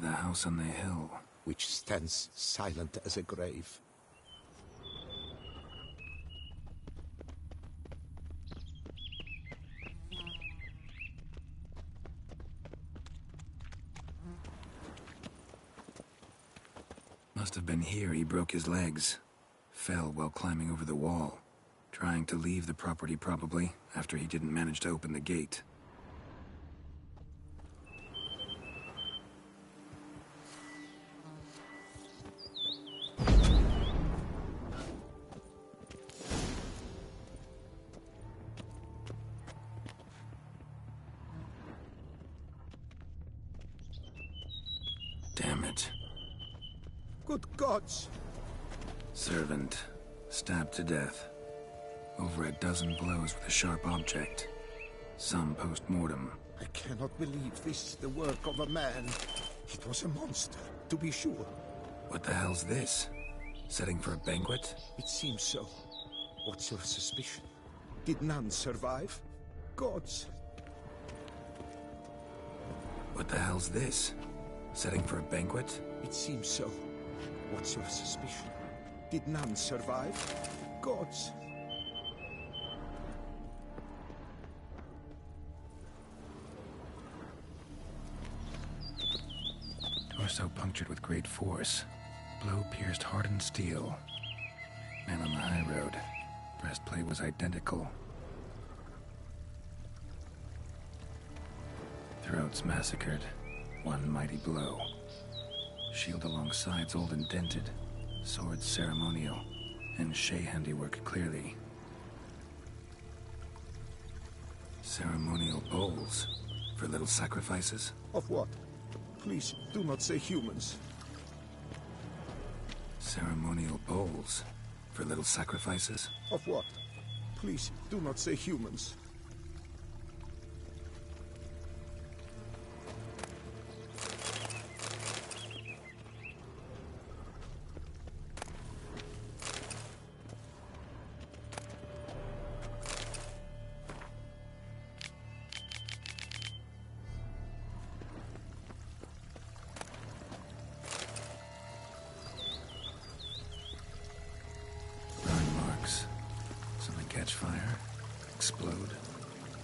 the house on the hill, which stands silent as a grave. Must have been here he broke his legs. Fell while climbing over the wall. Trying to leave the property probably, after he didn't manage to open the gate. Damn it. Good gods! Servant, stabbed to death. Over a dozen blows with a sharp object. Some post-mortem. I cannot believe this is the work of a man. It was a monster, to be sure. What the hell's this? Setting for a banquet? It seems so. What's your suspicion? Did none survive? Gods! What the hell's this? Setting for a banquet? It seems so. What's your suspicion? Did none survive? Gods! Torso punctured with great force. Blow pierced hardened steel. Man on the high road. Breastplate was identical. Throats massacred. One mighty blow. Shield along sides old and dented. Sword ceremonial. And Shea handiwork clearly. Ceremonial bowls. For little sacrifices? Of what? Please, do not say humans. Ceremonial bowls. For little sacrifices? Of what? Please, do not say humans. Catch fire, explode,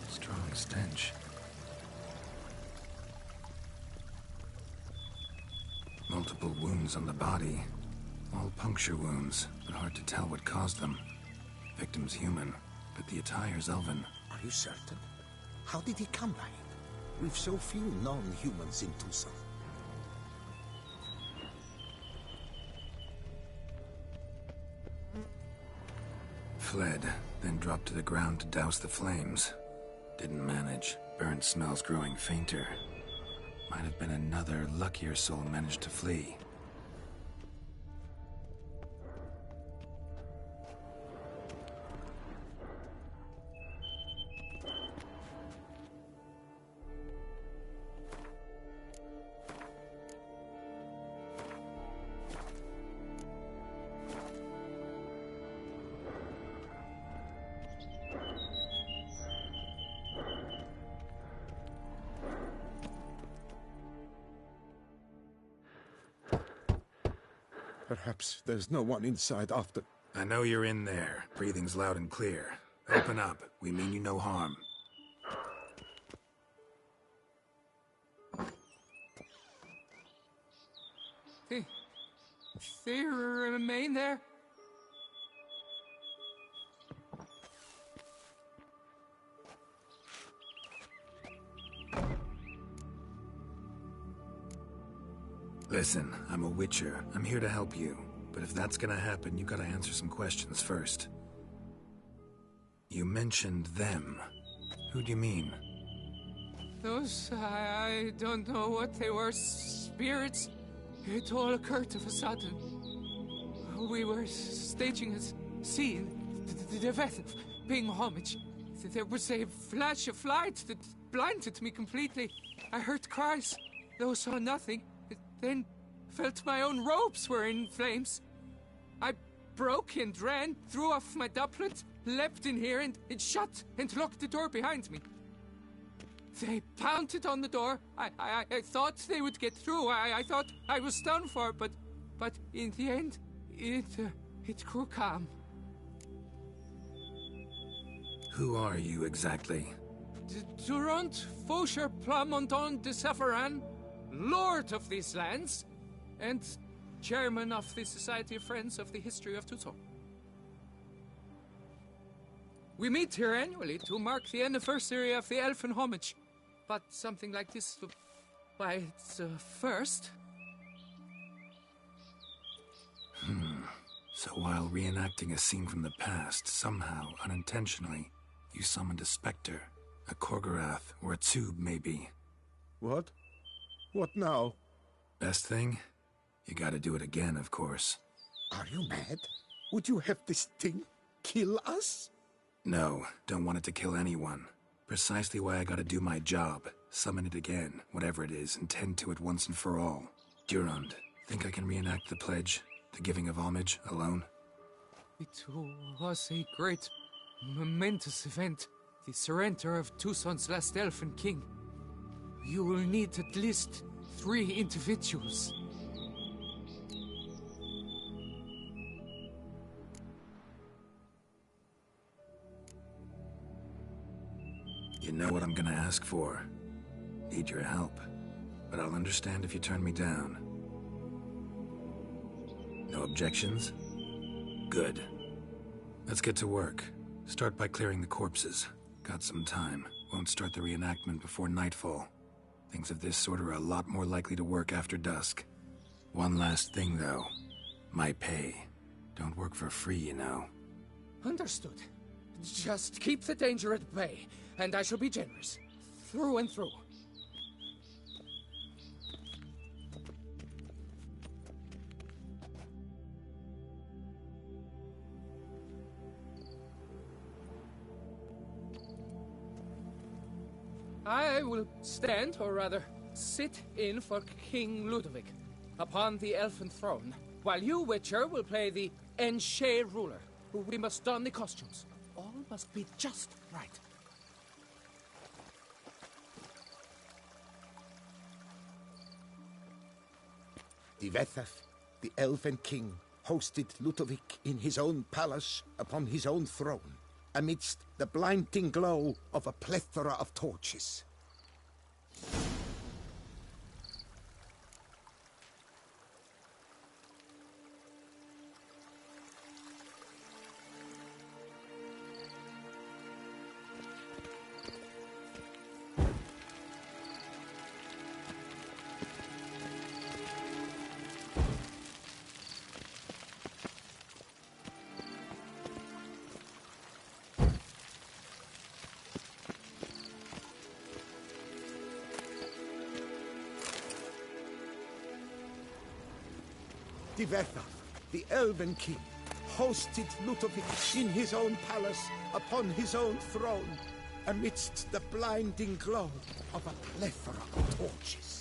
strong stench. Multiple wounds on the body, all puncture wounds, but hard to tell what caused them. Victim's human, but the attire's elven. Are you certain? How did he come by it? We've so few non-humans in Tucson. Fled, then dropped to the ground to douse the flames. Didn't manage. Burnt smells growing fainter. Might have been another luckier soul managed to flee. Perhaps there's no one inside after... I know you're in there. Breathing's loud and clear. Open up. We mean you no harm. They remain there? Listen, I'm a witcher. I'm here to help you. But if that's gonna happen, you gotta answer some questions first. You mentioned them. Who do you mean? Those, I don't know what they were. Spirits. It all occurred of a sudden. We were staging a scene. The event of paying homage. There was a flash of light that blinded me completely. I heard cries, though saw nothing. Then felt my own robes were in flames. I broke and ran, threw off my doublet, leapt in here and shut and locked the door behind me. They pounded on the door. I thought they would get through. I thought I was done for, but in the end, it grew calm. Who are you exactly? Durant Faucher Plamondon de Safaran, Lord of these lands, and Chairman of the Society of Friends of the History of Tutor. We meet here annually to mark the anniversary of the Elfin Homage, but something like this, why, it's a first. So while reenacting a scene from the past, somehow, unintentionally, you summoned a specter, a Korgorath, or a tube, maybe. What? What now? Best thing? You gotta do it again, of course. Are you mad? Would you have this thing kill us? No, don't want it to kill anyone. Precisely why I gotta do my job. Summon it again, whatever it is, and tend to it once and for all. Durand, think I can reenact the pledge, the giving of homage, alone? It was a great, momentous event. The surrender of Tucson's last elfin king. You will need at least 3 individuals. You know what I'm gonna ask for. Need your help. But I'll understand if you turn me down. No objections? Good. Let's get to work. Start by clearing the corpses. Got some time. Won't start the reenactment before nightfall. Things of this sort are a lot more likely to work after dusk. One last thing, though. My pay. Don't work for free, you know. Understood. Just keep the danger at bay, and I shall be generous. Through and through. I will stand, or rather, sit in for King Ludovic, upon the elfin throne, while you, Witcher, will play the Enche ruler. We must don the costumes. All must be just right. Divethaf, the Elven King, hosted Ludovic in his own palace upon his own throne, amidst the blinding glow of a plethora of torches. Divethaf, the Elven King, hosted Ludovic in his own palace upon his own throne, amidst the blinding glow of a plethora of torches.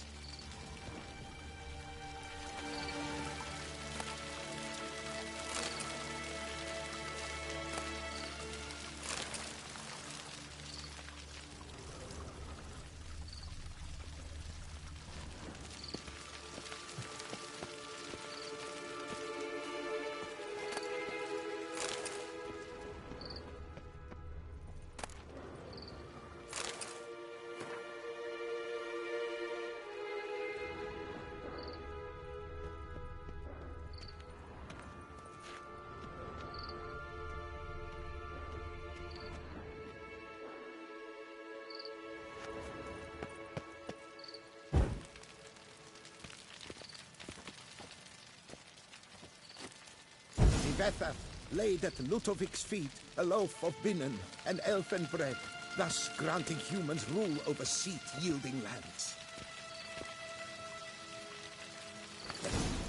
Divethaf laid at Ludovic's feet a loaf of binnen and elfin bread, thus granting humans rule over seat-yielding lands.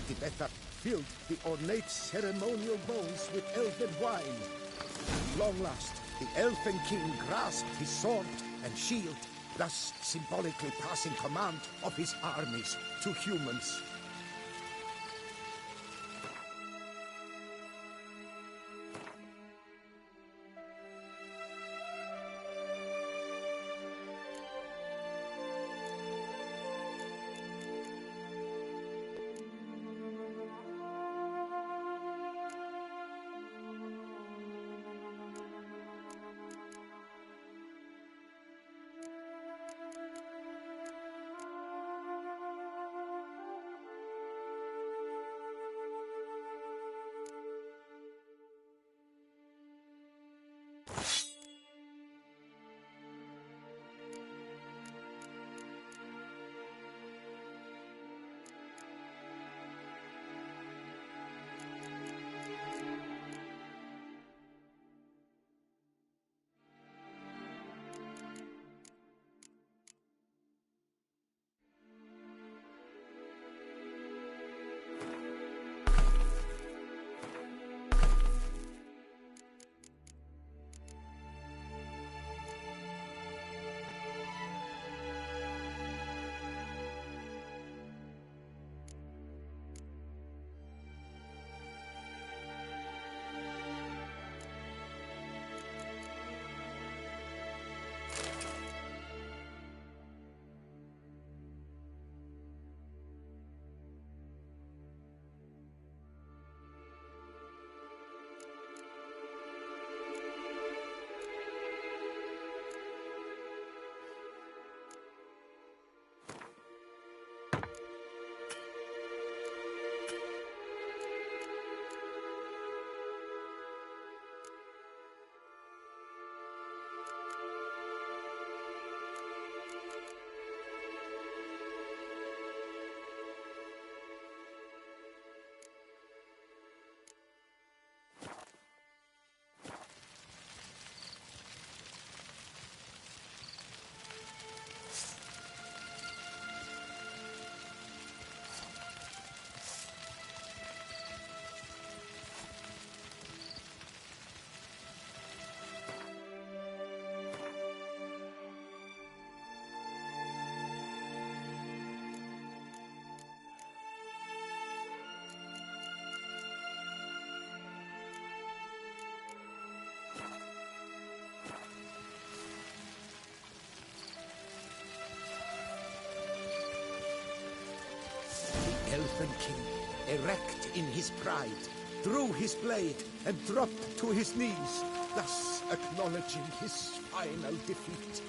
Divethaf filled the ornate ceremonial bowls with elfin wine. At long last, the Elfin King grasped his sword and shield, thus symbolically passing command of his armies to humans. Elven King, erect in his pride, drew his blade and dropped to his knees, thus acknowledging his final defeat.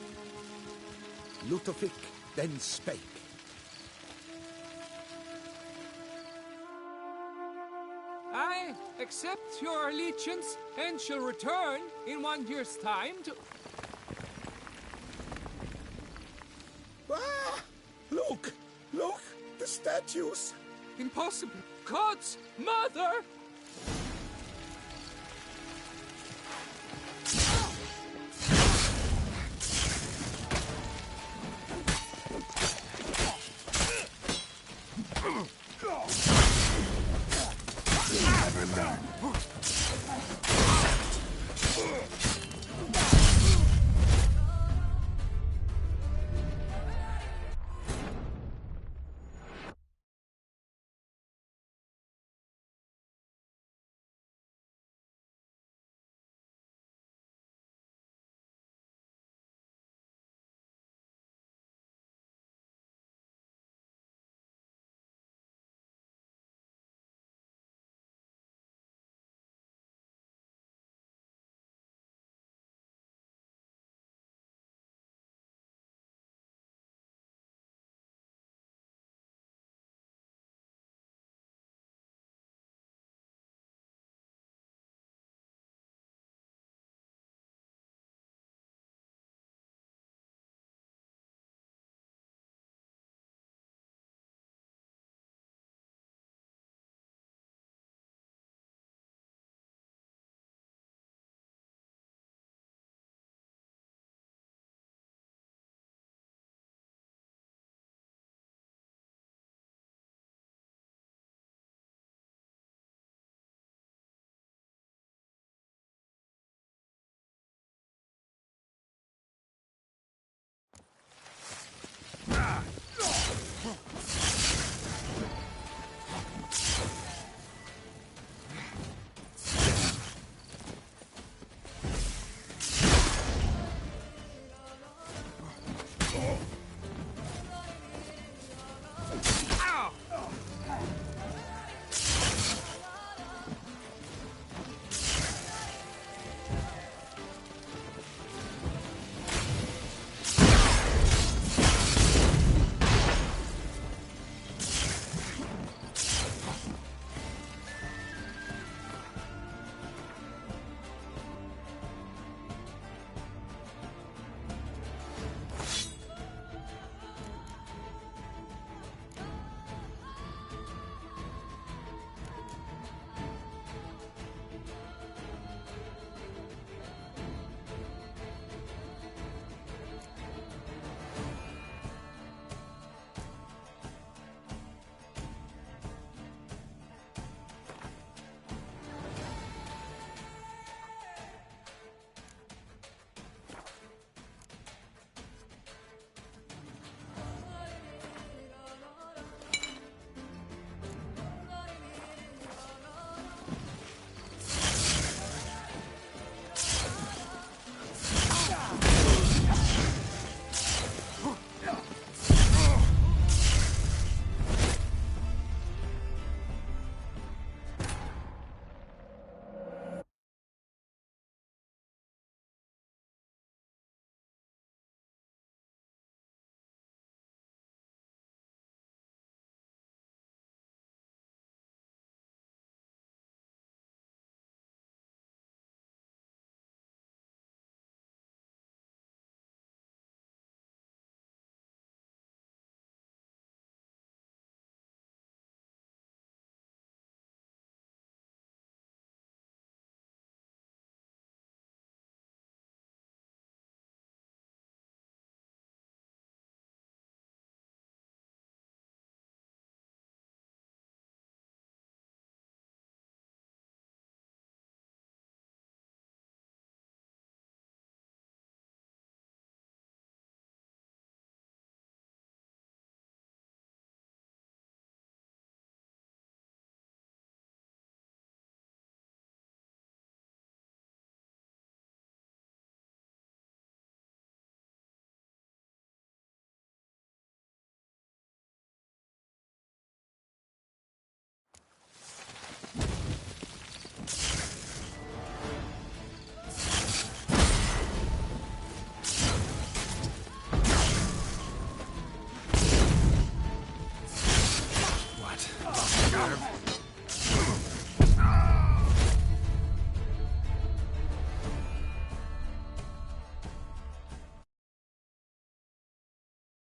Ludovic then spake. I accept your allegiance and shall return in 1 year's time to... Ah! Look! Look! The statues! Impossible! God's mother! Never learn.